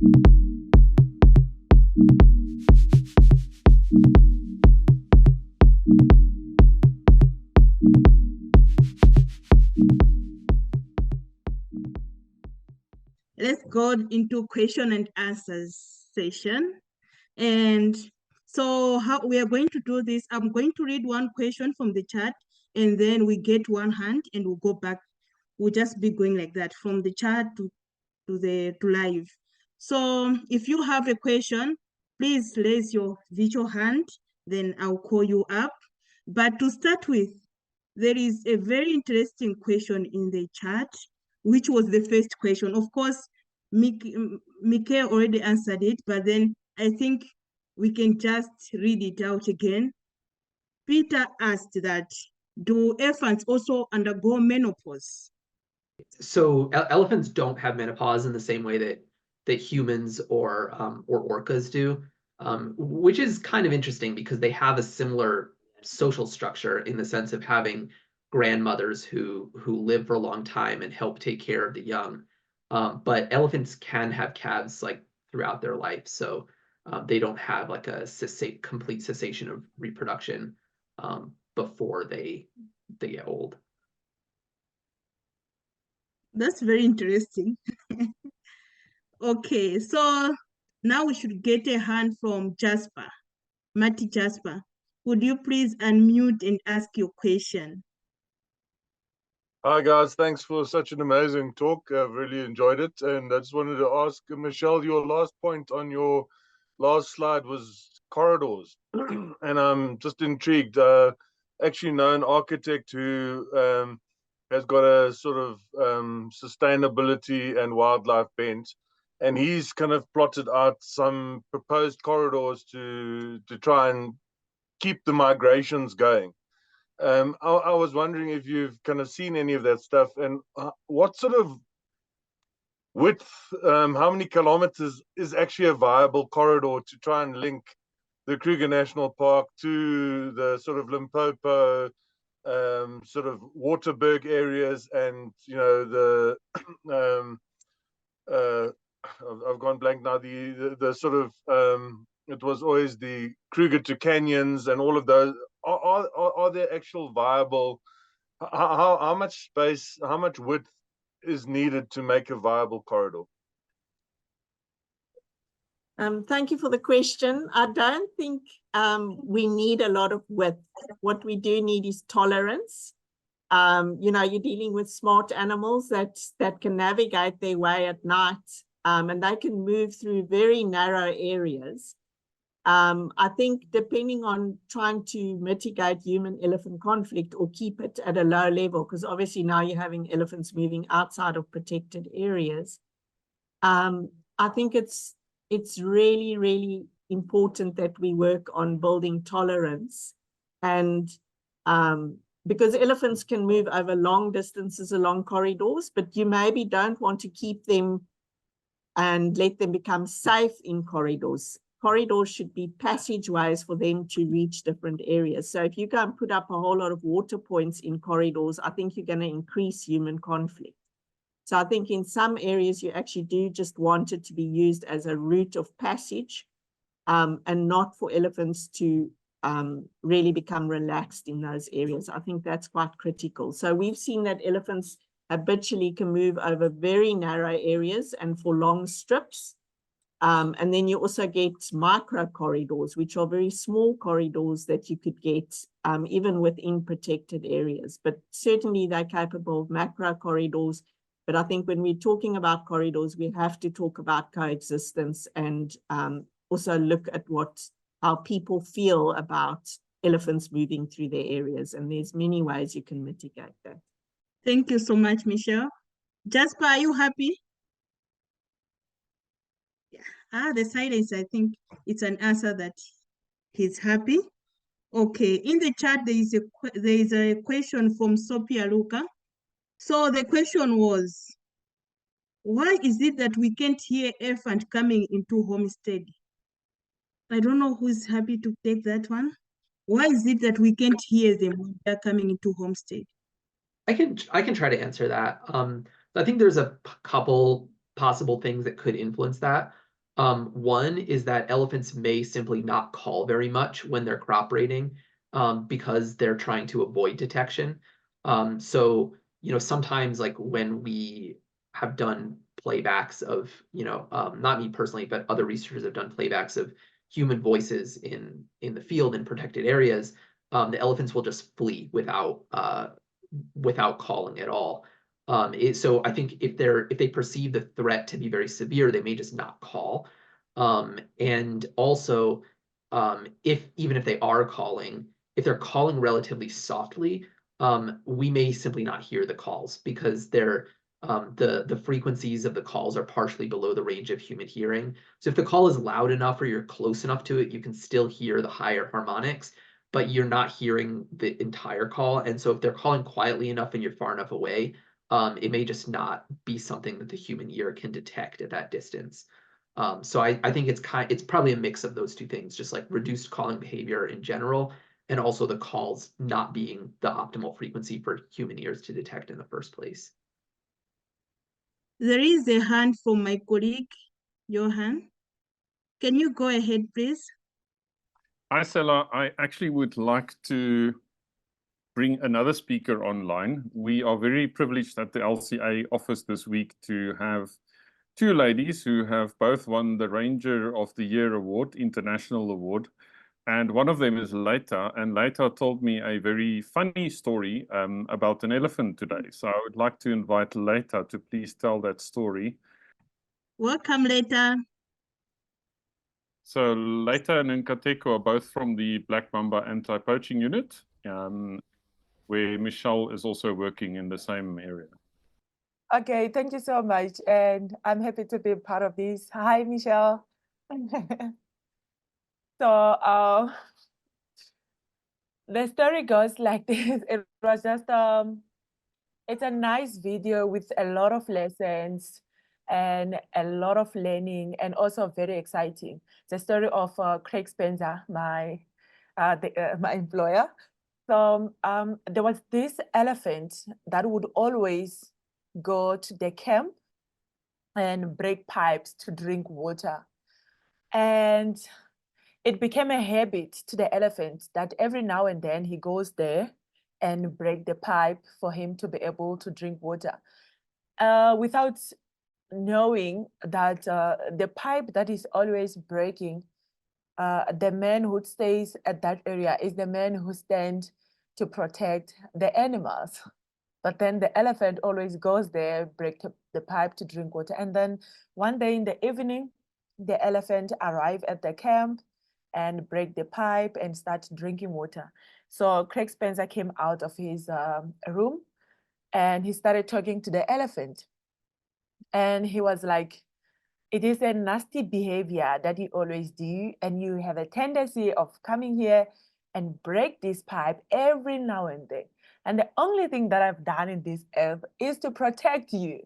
Let's go into question and answers session. And so how we are going to do this, I'm going to read one question from the chat, and then we get one hand and we'll go back. We'll just be going like that from the chat to live. So if you have a question, please raise your virtual hand, then I'll call you up. But to start with, there is a very interesting question in the chat, which was the first question. Of course, Mike already answered it, but then I think we can just read it out again. Peter asked that, do elephants also undergo menopause? So elephants don't have menopause in the same way that humans or orcas do, which is kind of interesting because they have a similar social structure in the sense of having grandmothers who live for a long time and help take care of the young. But elephants can have calves like throughout their life, so they don't have like a complete cessation of reproduction before they get old. That's very interesting. Okay, so now we should get a hand from Jasper. Matty Jasper, would you please unmute and ask your question? Hi guys, thanks for such an amazing talk. I've really enjoyed it. And I just wanted to ask, Michelle, your last point on your last slide was corridors. And I'm just intrigued. Actually know an architect who has got a sort of sustainability and wildlife bent. And he's kind of plotted out some proposed corridors to try and keep the migrations going. I was wondering if you've kind of seen any of that stuff, and what sort of width, how many kilometers is actually a viable corridor to try and link the Kruger National Park to the sort of Limpopo, sort of Waterberg areas, and you know I've gone blank now. The sort of it was always the Kruger to Canyons and all of those. Are there actual viable? How much space, how much width is needed to make a viable corridor? Thank you for the question. I don't think we need a lot of width. What we do need is tolerance. You know, you're dealing with smart animals that can navigate their way at night, and they can move through very narrow areas. I think depending on trying to mitigate human-elephant conflict or keep it at a low level, because obviously now you're having elephants moving outside of protected areas. I think it's really, really important that we work on building tolerance, and because elephants can move over long distances along corridors, but you maybe don't want to keep them and let them become safe in corridors. Corridors should be passageways for them to reach different areas. So if you go and put up a whole lot of water points in corridors, I think you're going to increase human conflict. So I think in some areas you actually do just want it to be used as a route of passage, and not for elephants to really become relaxed in those areas. I think that's quite critical. So we've seen that elephants habitually can move over very narrow areas and for long strips. And then you also get micro corridors, which are very small corridors that you could get even within protected areas. But certainly they're capable of macro corridors. But I think when we're talking about corridors, we have to talk about coexistence and also look at how people feel about elephants moving through their areas. And there's many ways you can mitigate that. Thank you so much, Michelle. Jasper, are you happy? The silence, I think it's an answer that he's happy. Okay, in the chat, there is a question from Sophia Luca. So the question was, why is it that we can't hear elephant coming into Homestead? I don't know who's happy to take that one. Why is it that we can't hear them when they're coming into Homestead? I can try to answer that. I think there's a couple possible things that could influence that. One is that elephants may simply not call very much when they're cooperating, because they're trying to avoid detection. So, sometimes like when we have done playbacks of, not me personally, but other researchers have done playbacks of human voices in the field in protected areas, the elephants will just flee without calling at all. So I think if they perceive the threat to be very severe, they may just not call. And also, even if they are calling, if they're calling relatively softly, we may simply not hear the calls because the frequencies of the calls are partially below the range of human hearing. So if the call is loud enough or you're close enough to it, you can still hear the higher harmonics, but you're not hearing the entire call. And so if they're calling quietly enough and you're far enough away, it may just not be something that the human ear can detect at that distance. So I think it's probably a mix of those two things, just like reduced calling behavior in general, and also the calls not being the optimal frequency for human ears to detect in the first place. There is a hand from my colleague, Johan. Can you go ahead, please? Hi, Stella. I actually would like to bring another speaker online. We are very privileged at the LCA office this week to have two ladies who have both won the Ranger of the Year Award, International Award. And one of them is Leita, and Leita told me a very funny story about an elephant today. So I would like to invite Leita to please tell that story. Welcome, Leita. So Leita and Nkateko are both from the Black Mamba Anti-Poaching Unit, where Michelle is also working in the same area. Okay, thank you so much. And I'm happy to be part of this. Hi, Michelle. So the story goes like this. It was just, it's a nice video with a lot of lessons and a lot of learning and also very exciting. The story of Craig Spencer, my employer. So there was this elephant that would always go to the camp and break pipes to drink water. And it became a habit to the elephant that every now and then he goes there and break the pipe for him to be able to drink water. Without knowing that the pipe that is always breaking, the man who stays at that area is the man who stands to protect the animals. But then the elephant always goes there, break the pipe to drink water. And then one day in the evening, the elephant arrive at the camp and break the pipe and start drinking water. So Craig Spencer came out of his room and he started talking to the elephant. And he was like, it is a nasty behavior that you always do. And you have a tendency of coming here and break this pipe every now and then. And the only thing that I've done in this earth is to protect you.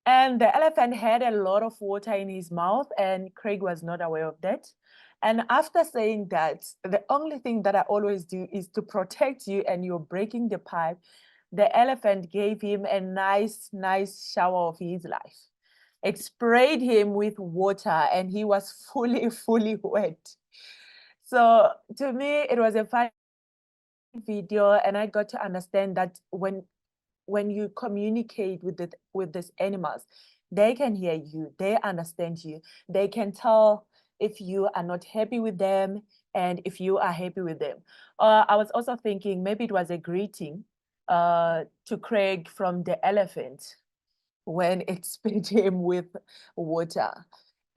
And the elephant had a lot of water in his mouth and Craig was not aware of that. And after saying that, the only thing that I always do is to protect you and you're breaking the pipe, the elephant gave him a nice shower of his life. It sprayed him with water and he was fully wet. So to me, it was a fun video and I got to understand that when you communicate with these animals, they can hear you, they understand you, they can tell if you are not happy with them and if you are happy with them. I was also thinking maybe it was a greeting to Craig from the elephant when it sprayed him with water.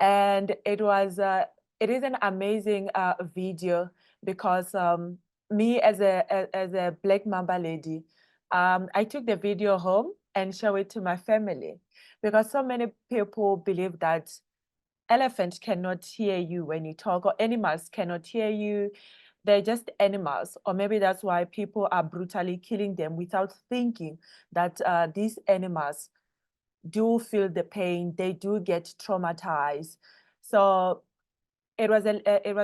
And it is an amazing video because me as a Black Mamba lady, I took the video home and show it to my family because so many people believe that elephants cannot hear you when you talk or animals cannot hear you. They're just animals, or maybe that's why people are brutally killing them without thinking that these animals do feel the pain, they do get traumatized. So it was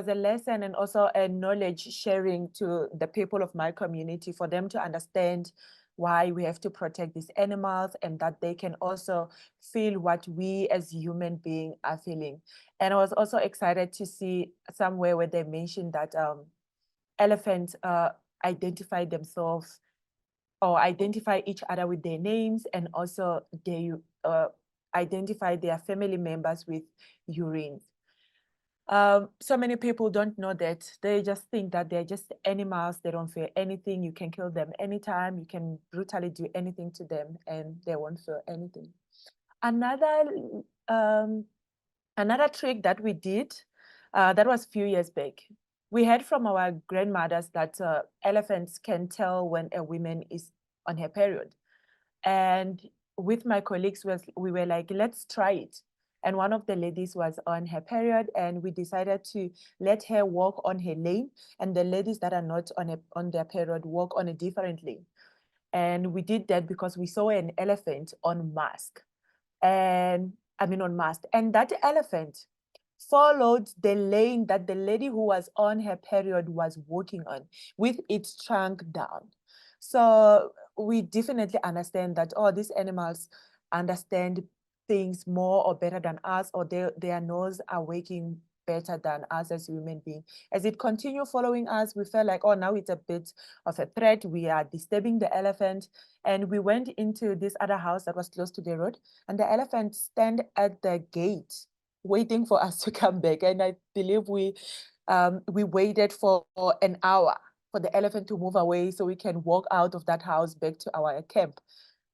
a lesson and also a knowledge sharing to the people of my community for them to understand why we have to protect these animals and that they can also feel what we as human beings are feeling. And I was also excited to see somewhere where they mentioned that elephants identify themselves or identify each other with their names, and also they identify their family members with urines. So many people don't know that. They just think that they're just animals. They don't feel anything. You can kill them anytime. You can brutally do anything to them and they won't feel anything. Another trick that we did, that was a few years back. We heard from our grandmothers that elephants can tell when a woman is on her period. And with my colleagues, we were like, let's try it. And one of the ladies was on her period, and we decided to let her walk on her lane, and the ladies that are not on their period walk on a different lane. And we did that because we saw an elephant on mast. And that elephant followed the lane that the lady who was on her period was walking on with its trunk down. So we definitely understand that, these animals understand things more or better than us, or their nose are working better than us as human beings. As it continued following us, we felt like, now it's a bit of a threat. We are disturbing the elephant. And we went into this other house that was close to the road, and the elephant stand at the gate waiting for us to come back. And I believe we waited for an hour for the elephant to move away so we can walk out of that house back to our camp.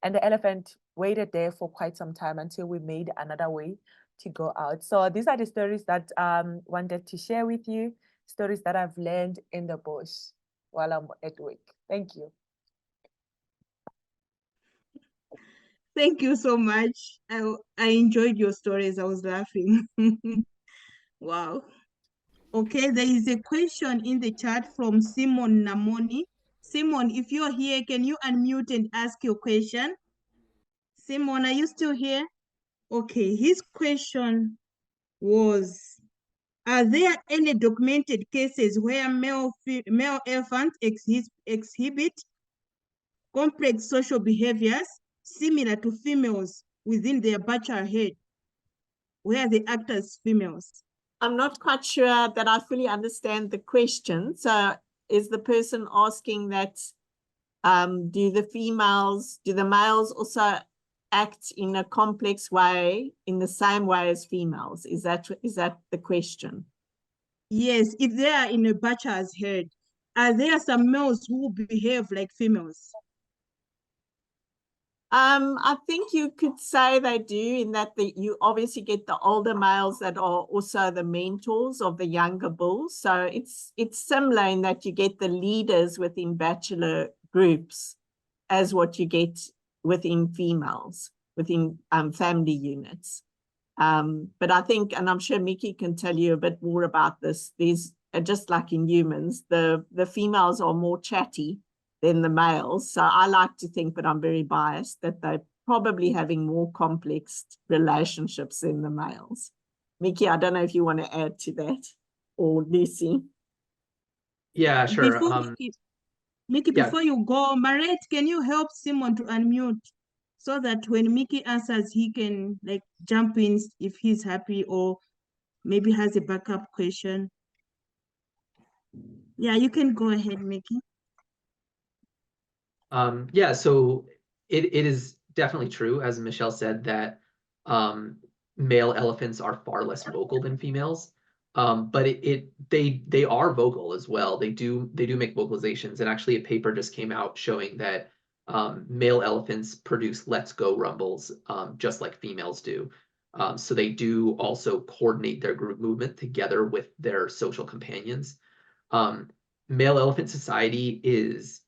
And the elephant waited there for quite some time until we made another way to go out. So these are the stories that I wanted to share with you, stories that I've learned in the bush while I'm at work. Thank you. Thank you so much. I enjoyed your stories. I was laughing. Wow. Okay, there is a question in the chat from Simon Namoni. Simon, if you're here, can you unmute and ask your question? Simon, are you still here? Okay, his question was, are there any documented cases where male elephants exhibit complex social behaviors similar to females within their butcher head, where they act as females? I'm not quite sure that I fully understand the question. So is the person asking that, do the males also act in a complex way, in the same way as females? Is that the question? Yes, if they are in a butcher's herd, are there some males who behave like females? I think you could say they do, in that you obviously get the older males that are also the mentors of the younger bulls. So it's similar in that you get the leaders within bachelor groups as what you get within females, within family units. But I think, and I'm sure Mickey can tell you a bit more about this, these are just like in humans, the females are more chatty than the males. So I like to think, but I'm very biased, that they're probably having more complex relationships than the males. Mickey, I don't know if you want to add to that, or Lucy. Yeah, sure. Before Mickey, yeah. before you go, Maret, can you help Simon to unmute so that when Mickey answers, he can like jump in if he's happy or maybe has a backup question? Yeah, you can go ahead, Mickey. Yeah, so it is definitely true, as Michelle said, that male elephants are far less vocal than females. But they are vocal as well. They do make vocalizations, and actually a paper just came out showing that male elephants produce let's go rumbles just like females do. So they do also coordinate their group movement together with their social companions. Male elephant society is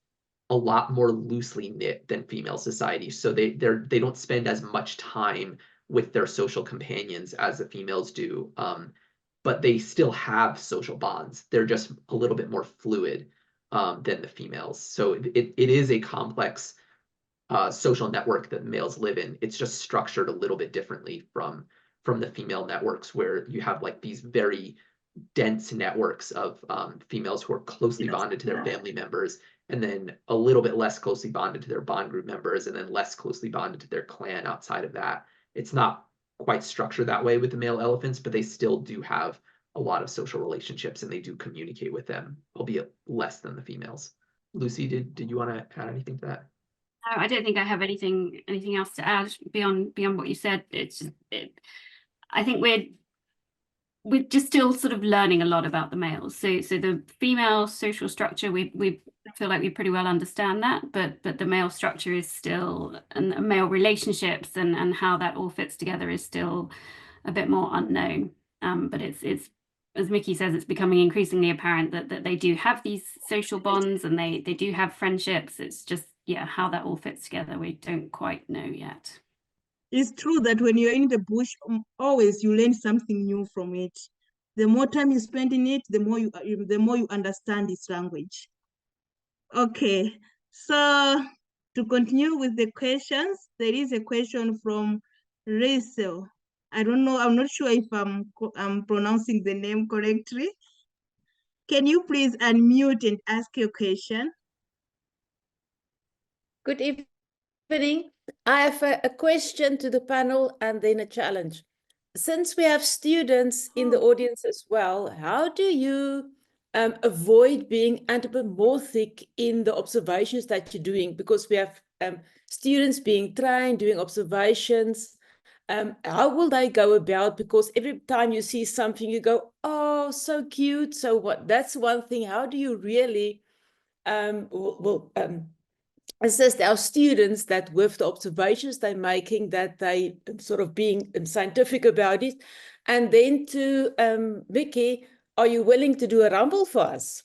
a lot more loosely knit than female society. So they don't spend as much time with their social companions as the females do. But they still have social bonds. They're just a little bit more fluid than the females. So it is a complex social network that males live in. It's just structured a little bit differently from the female networks, where you have like these very dense networks of females who are closely bonded to their family members, and then a little bit less closely bonded to their bond group members, and then less closely bonded to their clan outside of that. It's not quite structured that way with the male elephants, but they still do have a lot of social relationships, and they do communicate with them, albeit less than the females. Lucy, did you want to add anything to that? No, I don't think I have anything else to add beyond what you said. It's just, I think we're just still sort of learning a lot about the males. So the female social structure, we feel like we pretty well understand that, but the male structure is still, and the male relationships and how that all fits together is still a bit more unknown. But it's as Mickey says, it's becoming increasingly apparent that they do have these social bonds and they do have friendships. It's just, yeah, how that all fits together, we don't quite know yet. It's true that when you're in the bush, always you learn something new from it. The more time you spend in it, the more you understand its language. Okay, so to continue with the questions, there is a question from Rachel. I don't know, I'm not sure if I'm pronouncing the name correctly. Can you please unmute and ask your question? Good evening. I have a question to the panel and then a challenge. Since we have students in the audience as well, how do you avoid being anthropomorphic in the observations that you're doing? Because we have students being trained, doing observations. How will they go about? Because every time you see something, you go, oh, so cute. So what? That's one thing. How do you really assist our students that with the observations they're making, that they sort of being scientific about it? And then to Mickey, are you willing to do a rumble for us?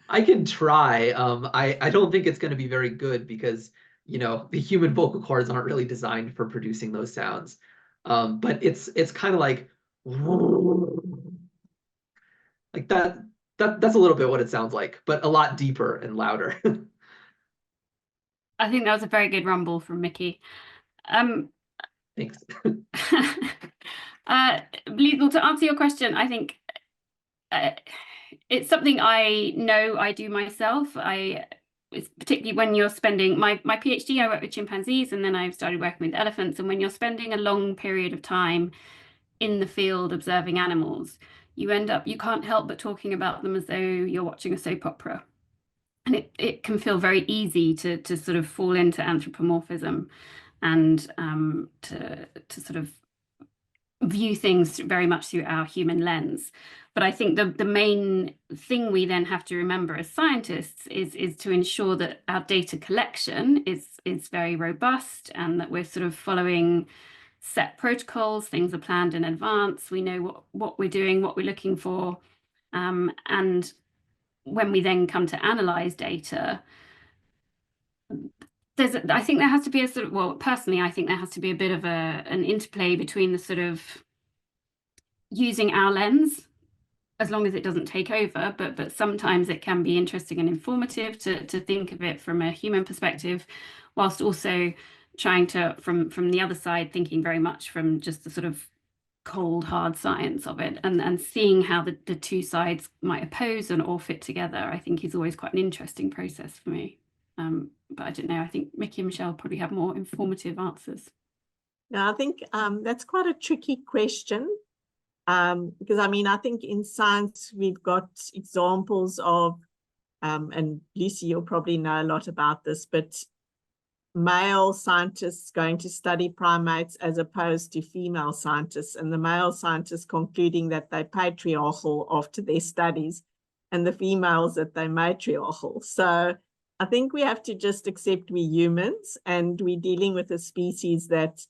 I can try. I don't think it's going to be very good because, you know, the human vocal cords aren't really designed for producing those sounds. But it's kind of like that. That's a little bit what it sounds like, but a lot deeper and louder. I think that was a very good rumble from Mickey. Thanks. Liesl, to answer your question, I think it's something I know I do myself. It's particularly when you're spending my PhD, I work with chimpanzees, and then I've started working with elephants. And when you're spending a long period of time in the field observing animals, you can't help but talking about them as though you're watching a soap opera. And it can feel very easy to sort of fall into anthropomorphism and to sort of view things very much through our human lens. But I think the main thing we then have to remember as scientists is to ensure that our data collection is very robust and that we're sort of following set protocols, things are planned in advance, we know what we're doing, what we're looking for. And when we then come to analyze data, I think there has to be a sort of, well, personally, I think there has to be a bit of an interplay between the sort of using our lens, as long as it doesn't take over, but sometimes it can be interesting and informative to think of it from a human perspective, whilst also trying to, from the other side, thinking very much from just the sort of cold, hard science of it, and seeing how the two sides might oppose and all fit together, I think is always quite an interesting process for me. But I don't know, I think Mickey and Michelle probably have more informative answers. Yeah, I think that's quite a tricky question. Because I mean, I think in science, we've got examples of, and Lucy, you'll probably know a lot about this, but male scientists going to study primates as opposed to female scientists, and the male scientists concluding that they're patriarchal after their studies, and the females that they're matriarchal. So I think we have to just accept we're humans and we're dealing with a species that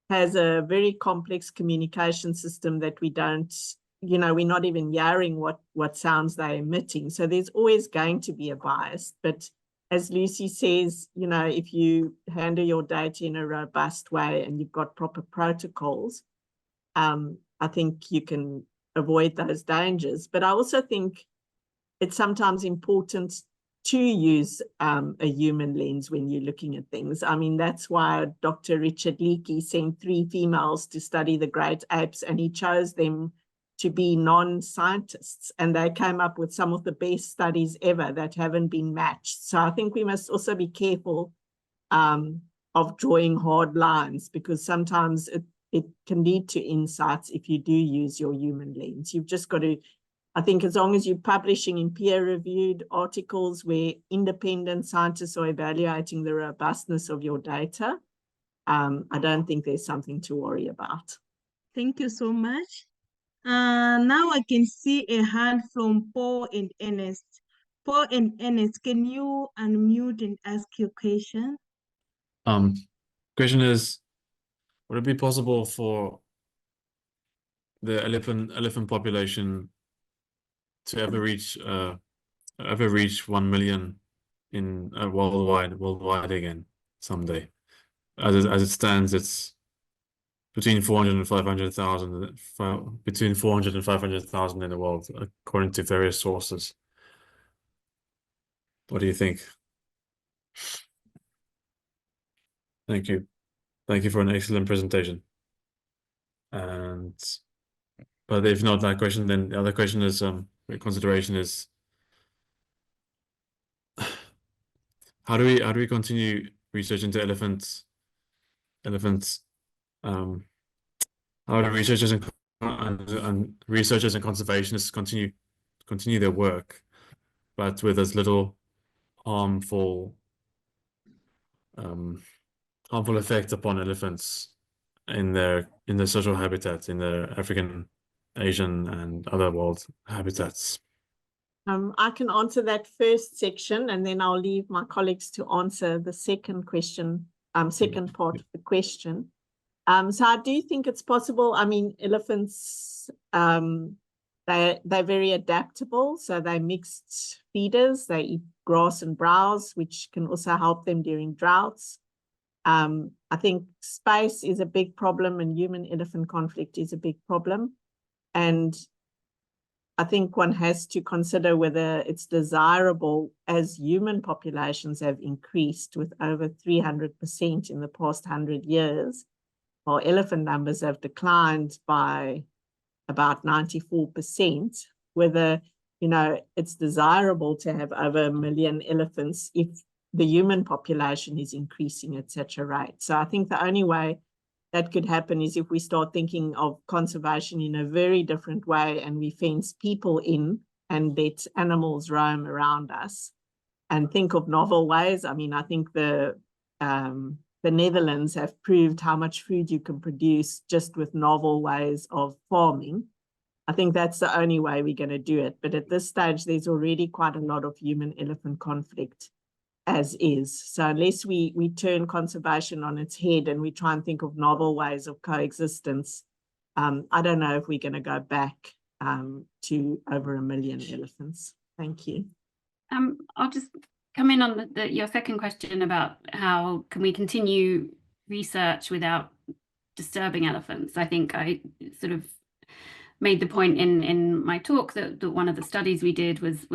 has a very complex communication system that we don't, you know, we're not even hearing what sounds they're emitting. So there's always going to be a bias. But as Lucy says, you know, if you handle your data in a robust way and you've got proper protocols, I think you can avoid those dangers. But I also think it's sometimes important to use a human lens when you're looking at things. I mean, that's why Dr. Richard Leakey sent 3 females to study the great apes, and he chose them to be non-scientists, and they came up with some of the best studies ever that haven't been matched. So I think we must also be careful of drawing hard lines, because sometimes it can lead to insights if you do use your human lens. You've just got to, I think, as long as you're publishing in peer-reviewed articles where independent scientists are evaluating the robustness of your data, I don't think there's something to worry about. Thank you so much. Now I can see a hand from Paul and Ernest. Paul and Ernest, can you unmute and ask your question? Question is, would it be possible for the elephant population to ever reach 1 million in worldwide again someday? As it stands, it's between 400 and 500,000, between 400 and 500,000 in the world, according to various sources. What do you think? Thank you. Thank you for an excellent presentation. But if not that question, then the other question is, consideration is, how do we continue research into elephants? How do researchers and conservationists continue their work, but with as little harmful effect upon elephants in their social habitats, in their African, Asian, and other world habitats? I can answer that first section, and then I'll leave my colleagues to answer the second question, second part of the question. So I do think it's possible. I mean, elephants, they're very adaptable. So they're mixed feeders. They eat grass and browse, which can also help them during droughts. I think space is a big problem, and human-elephant conflict is a big problem. And I think one has to consider whether it's desirable, as human populations have increased with over 300% in the past 100 years, while elephant numbers have declined by about 94%, whether, you know, it's desirable to have over 1 million elephants if the human population is increasing at such a rate. So I think the only way that could happen is if we start thinking of conservation in a very different way, and we fence people in and let animals roam around us and think of novel ways. I mean, I think the Netherlands have proved how much food you can produce just with novel ways of farming. I think that's the only way we're going to do it. But at this stage, there's already quite a lot of human-elephant conflict as is. So unless we turn conservation on its head and we try and think of novel ways of coexistence, I don't know if we're going to go back to over 1 million elephants. Thank you. I'll just come in on your second question about how can we continue research without disturbing elephants. I think I sort of made the point in my talk that one of the studies we did was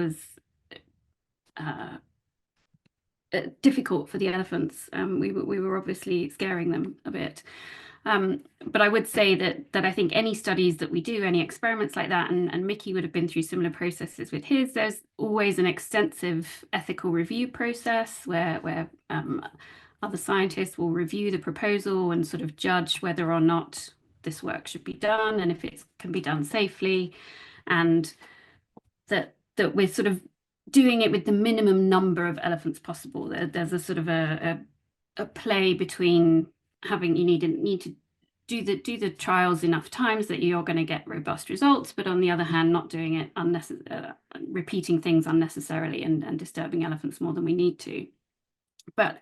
difficult for the elephants. We were obviously scaring them a bit. But I would say that I think any studies that we do, any experiments like that, and Mickey would have been through similar processes with his, there's always an extensive ethical review process where other scientists will review the proposal and sort of judge whether or not this work should be done and if it can be done safely, and that we're sort of doing it with the minimum number of elephants possible. There's a sort of a play between having, you need to do the trials enough times that you're going to get robust results, but on the other hand, not doing it repeating things unnecessarily and disturbing elephants more than we need to. But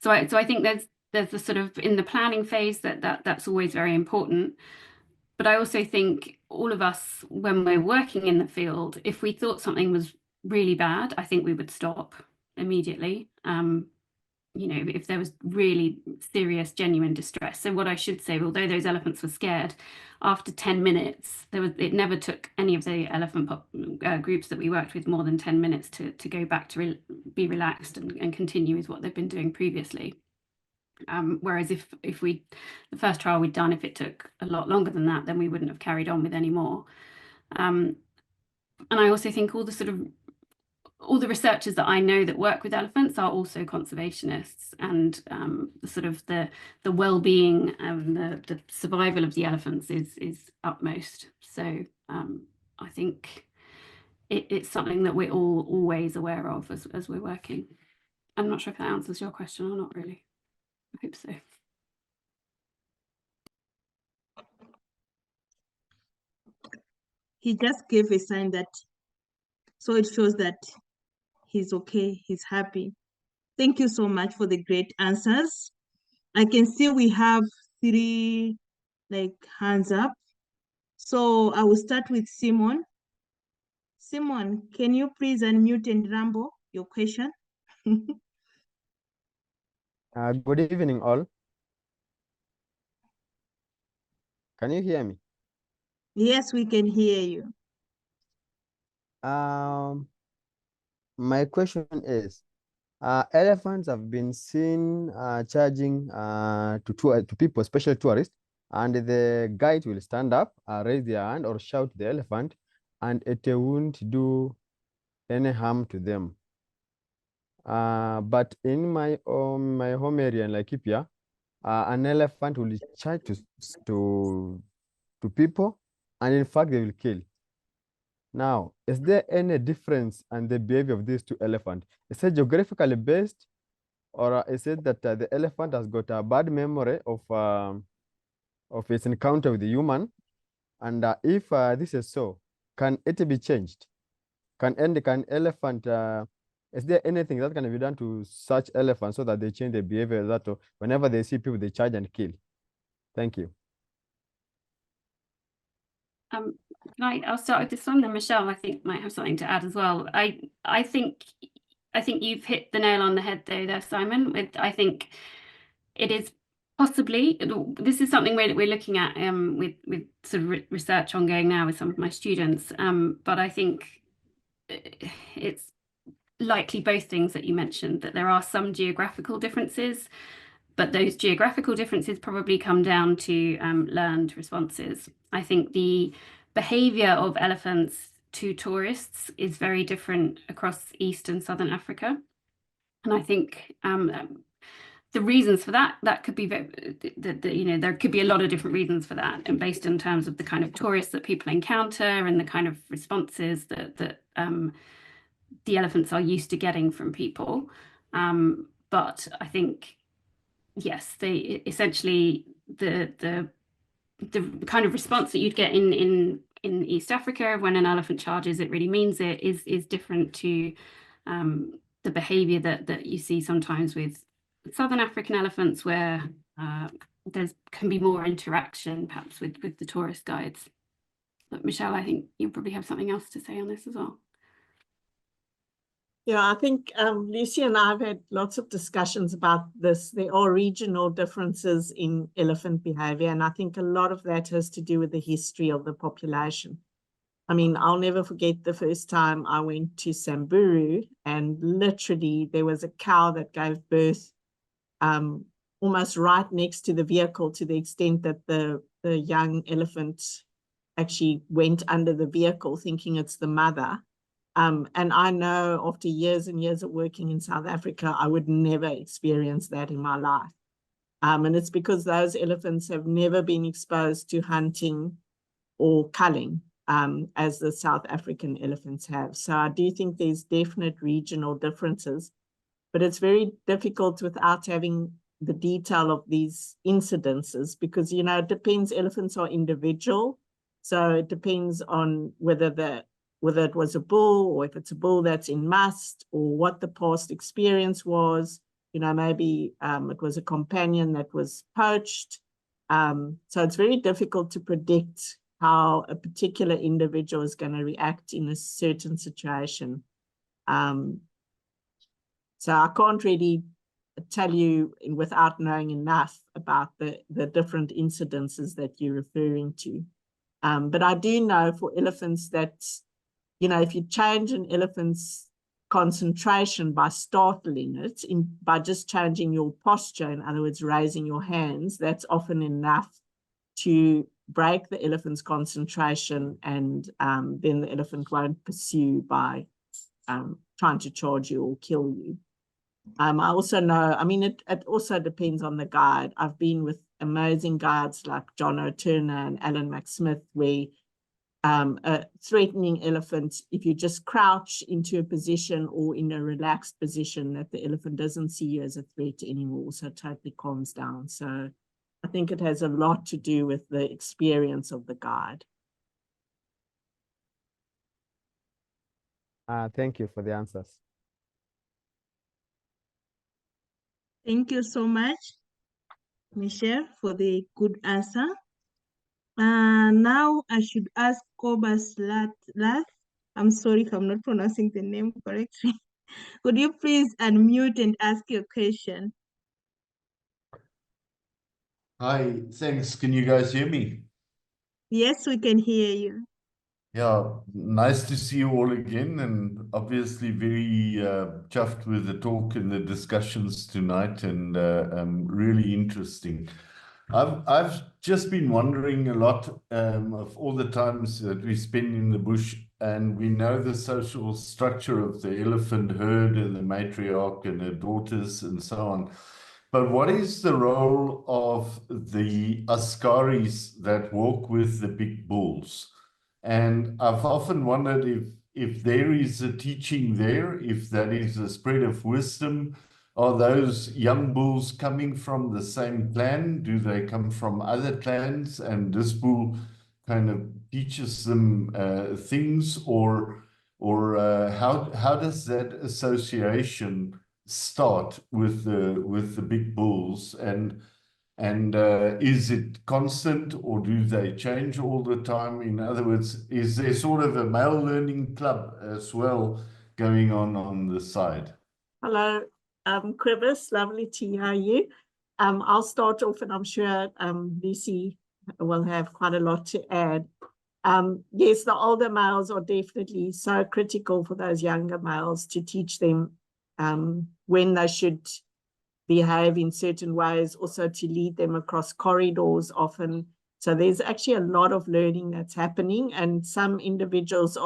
so I think there's the sort of, in the planning phase, that's always very important. But I also think all of us, when we're working in the field, if we thought something was really bad, I think we would stop immediately. You know, if there was really serious, genuine distress. So what I should say, although those elephants were scared, after 10 minutes, it never took any of the elephant groups that we worked with more than 10 minutes to go back to be relaxed and continue with what they've been doing previously. Whereas if the first trial we'd done, if it took a lot longer than that, then we wouldn't have carried on with any more. And I also think all the researchers that I know that work with elephants are also conservationists, and the well-being and the survival of the elephants is utmost. So I think it's something that we're all always aware of as we're working. I'm not sure if that answers your question or not really. I hope so. He just gave a sign that, so it shows that he's okay, he's happy. Thank you so much for the great answers. I can see we have 3 hands up. So I will start with Simon. Simon, can you please unmute and ramble your question? Good evening, all. Can you hear me? Yes, we can hear you. My question is, elephants have been seen charging to people, especially tourists, and the guide will stand up, raise their hand, or shout the elephant, and it won't do any harm to them. But in my home area in Laikipia, an elephant will charge to people, and in fact they will kill. Now, is there any difference in the behavior of these 2 elephants? Is it geographically based, or is it that the elephant has got a bad memory of its encounter with the human? And if this is so, can it be changed? Can elephant, is there anything that can be done to such elephants so that they change their behavior, that whenever they see people, they charge and kill? Thank you. I'll start with this one, then Michelle, I think, might have something to add as well. I think you've hit the nail on the head there, Simon. I think it is possibly, this is something we're looking at with sort of research ongoing now with some of my students. But I think it's likely both things that you mentioned, that there are some geographical differences, but those geographical differences probably come down to learned responses. I think the behavior of elephants to tourists is very different across East and Southern Africa. And I think the reasons for that could be, there could be a lot of different reasons for that, and based in terms of the kind of tourists that people encounter and the kind of responses that the elephants are used to getting from people. But I think, yes, they essentially the kind of response that you'd get in East Africa when an elephant charges, it really means it, is different to the behavior that you see sometimes with Southern African elephants, where can be more interaction perhaps with the tourist guides. But Michelle, I think you probably have something else to say on this as well. Yeah, I think Lucy and I have had lots of discussions about this. There are regional differences in elephant behavior, and I think a lot of that has to do with the history of the population. I mean, I'll never forget the first time I went to Samburu, and literally there was a cow that gave birth almost right next to the vehicle, to the extent that the young elephant actually went under the vehicle thinking it's the mother. And I know after years and years of working in South Africa, I would never experience that in my life. And it's because those elephants have never been exposed to hunting or culling, as the South African elephants have. So I do think there's definite regional differences, but it's very difficult without having the detail of these incidences, because, you know, it depends. Elephants are individual. So it depends on whether it was a bull, or if it's a bull that's in must, or what the past experience was. You know, maybe it was a companion that was poached. So it's very difficult to predict how a particular individual is going to react in a certain situation. So I can't really tell you without knowing enough about the different incidences that you're referring to. But I do know for elephants that, you know, if you change an elephant's concentration by startling it, by just changing your posture, in other words, raising your hands, that's often enough to break the elephant's concentration, and then the elephant won't pursue by trying to charge you or kill you. I also know, I mean, it also depends on the guide. I've been with amazing guides like John O'Turner and Alan McSmith, where a threatening elephant, if you just crouch into a position or in a relaxed position, that the elephant doesn't see you as a threat anymore, so it totally calms down. So I think it has a lot to do with the experience of the guide. Thank you for the answers. Thank you so much, Michelle, for the good answer. Now I should ask Cobus Lath. I'm sorry if I'm not pronouncing the name correctly. Could you please unmute and ask your question? Hi, thanks. Can you guys hear me? Yes, we can hear you. Yeah, nice to see you all again, and obviously very chuffed with the talk and the discussions tonight, and really interesting. I've just been wondering a lot of all the times that we spend in the bush, and we know the social structure of the elephant herd and the matriarch and her daughters and so on. But what is the role of the askaris that walk with the big bulls? And I've often wondered if there is a teaching there, if that is a spread of wisdom. Are those young bulls coming from the same clan? Do they come from other clans? And this bull kind of teaches them things, or how does that association start with the big bulls? And is it constant, or do they change all the time? In other words, is there sort of a male learning club as well going on the side? Hello, Cobus, lovely to hear you. I'll start off, and I'm sure Lucy will have quite a lot to add. Yes, the older males are definitely so critical for those younger males to teach them when they should behave in certain ways, also to lead them across corridors often. So there's actually a lot of learning that's happening, and some individuals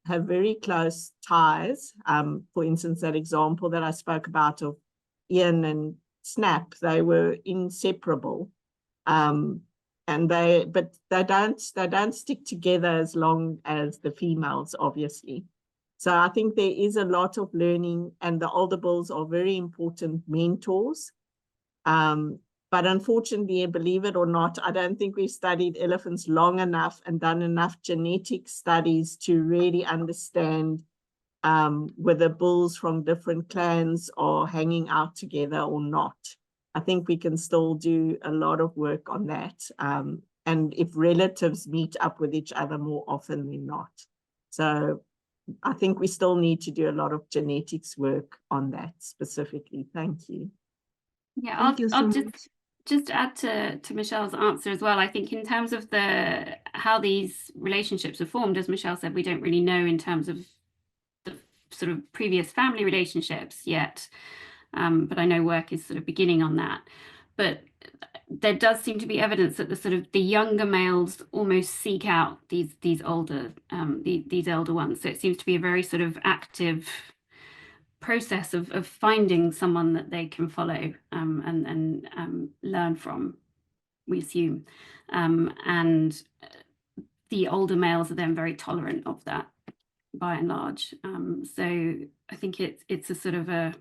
have very close ties. For instance, that example that I spoke about of Ian and Snap, they were inseparable. But they don't stick together as long as the females, obviously. So I think there is a lot of learning, and the older bulls are very important mentors. But unfortunately, believe it or not, I don't think we've studied elephants long enough and done enough genetic studies to really understand whether bulls from different clans are hanging out together or not. I think we can still do a lot of work on that. And if relatives meet up with each other more often than not. So I think we still need to do a lot of genetics work on that specifically. Thank you. Yeah, Thank you so I'll much. just add to Michelle's answer as well. I think in terms of how these relationships are formed, as Michelle said, we don't really know in terms of the sort of previous family relationships yet. But I know work is sort of beginning on that. But there does seem to be evidence that the younger males almost seek out these older ones. So it seems to be a very sort of active process of finding someone that they can follow and learn from, we assume. And the older males are then very tolerant of that by and large. So I think it's a sort of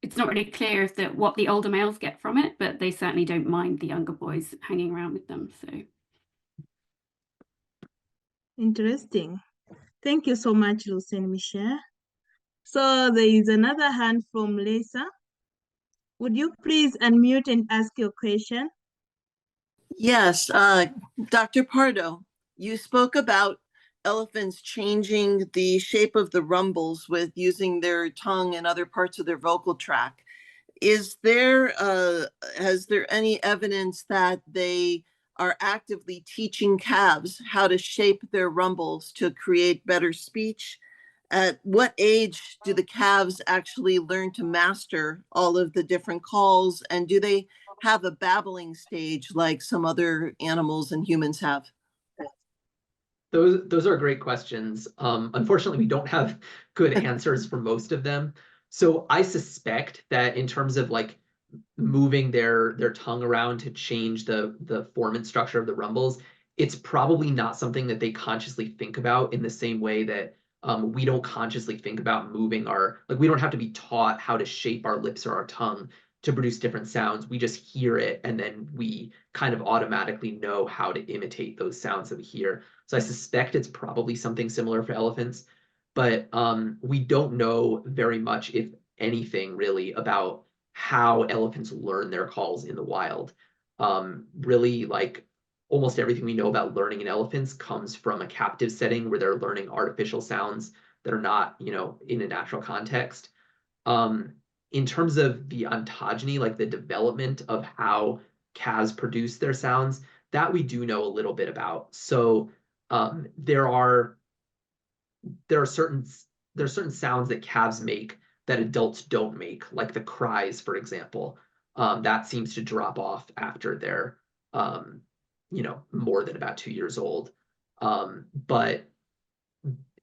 it's not really clear what the older males get from it, but they certainly don't mind the younger boys hanging around with them. So Interesting. Thank you so much, Lucy and Michelle. So there is another hand from Lisa. Would you please unmute and ask your question? Yes, Dr. Pardo, you spoke about elephants changing the shape of the rumbles with using their tongue and other parts of their vocal tract. Has there any evidence that they are actively teaching calves how to shape their rumbles to create better speech? At what age do the calves actually learn to master all of the different calls? And do they have a babbling stage like some other animals and humans have? Those are great questions. Unfortunately, we don't have good answers for most of them. So I suspect that in terms of like moving their tongue around to change the form and structure of the rumbles, it's probably not something that they consciously think about in the same way that we don't consciously think about moving our, like we don't have to be taught how to shape our lips or our tongue to produce different sounds. We just hear it and then we kind of automatically know how to imitate those sounds that we hear. So I suspect it's probably something similar for elephants, but we don't know very much, if anything, really, about how elephants learn their calls in the wild. Really, like almost everything we know about learning in elephants comes from a captive setting where they're learning artificial sounds that are not, you know, in a natural context. In terms of the ontogeny, like the development of how calves produce their sounds, that we do know a little bit about. So there are certain sounds that calves make that adults don't make, like the cries, for example. That seems to drop off after they're you know, more than about 2 years old. But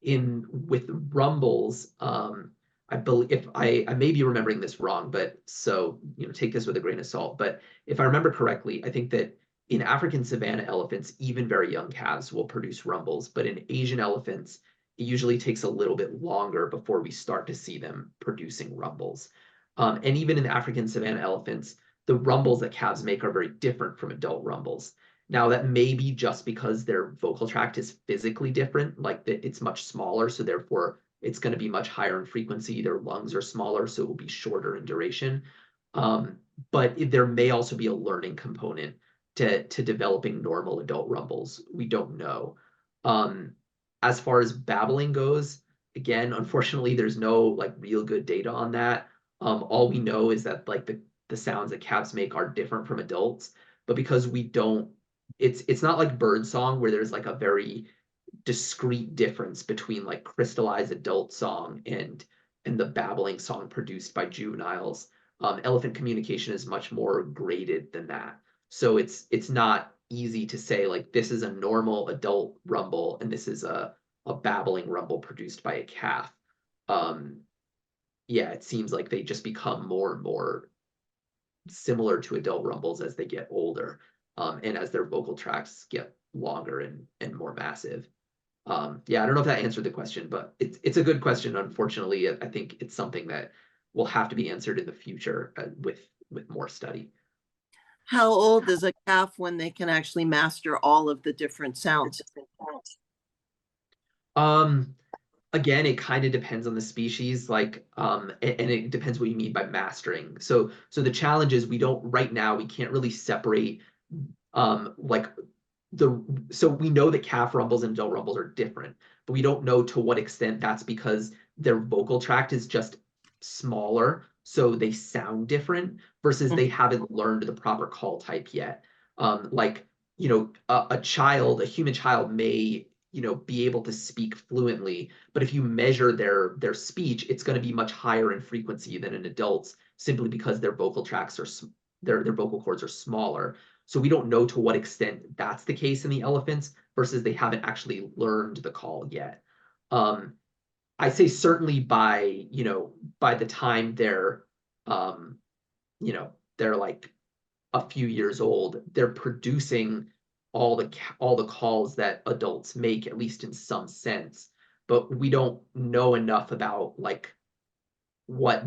with rumbles, I believe, if I may be remembering this wrong, but so, you know, take this with a grain of salt. But if I remember correctly, I think that in African savanna elephants, even very young calves will produce rumbles, but in Asian elephants, it usually takes a little bit longer before we start to see them producing rumbles. And even in African savanna elephants, the rumbles that calves make are very different from adult rumbles. Now, that may be just because their vocal tract is physically different, like that it's much smaller, so therefore it's going to be much higher in frequency. Their lungs are smaller, so it will be shorter in duration. But there may also be a learning component to developing normal adult rumbles. We don't know. As far as babbling goes, again, unfortunately, there's no like real good data on that. All we know is that like the sounds that calves make are different from adults, but because we don't, it's not like bird song where there's like a very discrete difference between like crystallized adult song and the babbling song produced by juveniles. Elephant communication is much more graded than that. So it's not easy to say like this is a normal adult rumble and this is a babbling rumble produced by a calf. Yeah, it seems like they just become more and more similar to adult rumbles as they get older, and as their vocal tracts get longer and more massive. Yeah, I don't know if that answered the question, but it's a good question. Unfortunately, I think it's something that will have to be answered in the future with more study. How old is a calf when they can actually master all of the different sounds? Again, it kind of depends on the species, like, and it depends what you mean by mastering. So the challenge is right now, we can't really separate, like so we know that calf rumbles and adult rumbles are different, but we don't know to what extent that's because their vocal tract is just smaller, so they sound different versus they haven't learned the proper call type yet. Like, you know, a human child may, you know, be able to speak fluently, but if you measure their speech, it's going to be much higher in frequency than an adult's, simply because their vocal tracts are their vocal cords are smaller. So we don't know to what extent that's the case in the elephants versus they haven't actually learned the call yet. I say certainly by the time they're, you know, they're like a few years old, they're producing all the calls that adults make, at least in some sense. But we don't know enough about like what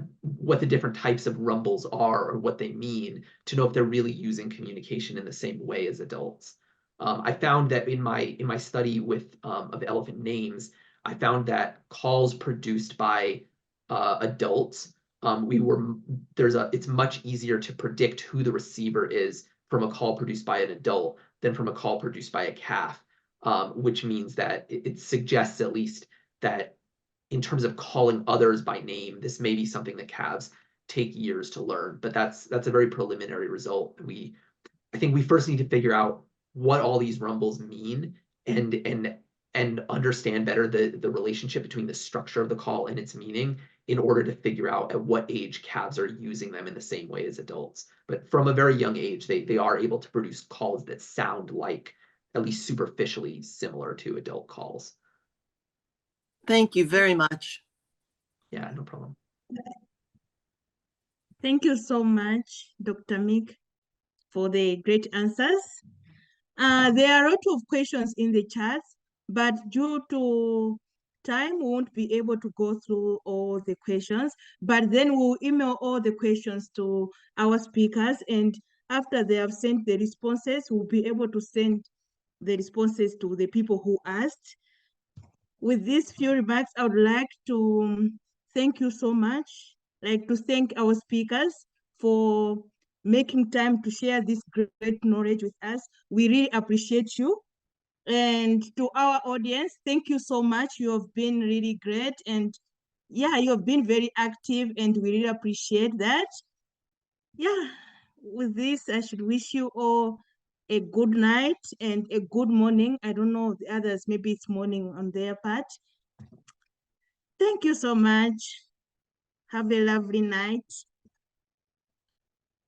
the different types of rumbles are or what they mean to know if they're really using communication in the same way as adults. I found that in my study of elephant names, I found that calls produced by adults, it's much easier to predict who the receiver is from a call produced by an adult than from a call produced by a calf, which means that it suggests at least that in terms of calling others by name, this may be something that calves take years to learn, but that's a very preliminary result. I think we first need to figure out what all these rumbles mean and understand better the relationship between the structure of the call and its meaning, in order to figure out at what age calves are using them in the same way as adults. But from a very young age, they are able to produce calls that sound like, at least superficially, similar to adult calls. Thank you very much. Yeah, no problem. Thank you so much, Dr. Mick, for the great answers. There are a lot of questions in the chat, but due to time, we won't be able to go through all the questions, but then we'll email all the questions to our speakers, and after they have sent the responses, we'll be able to send the responses to the people who asked. With these few remarks, I would like to thank you so much, like to thank our speakers for making time to share this great knowledge with us. We really appreciate you. And to our audience, thank you so much. You have been really great. And yeah, you have been very active and we really appreciate that. Yeah, with this, I should wish you all a good night and a good morning. I don't know the others, maybe it's morning on their part. Thank you so much. Have a lovely night.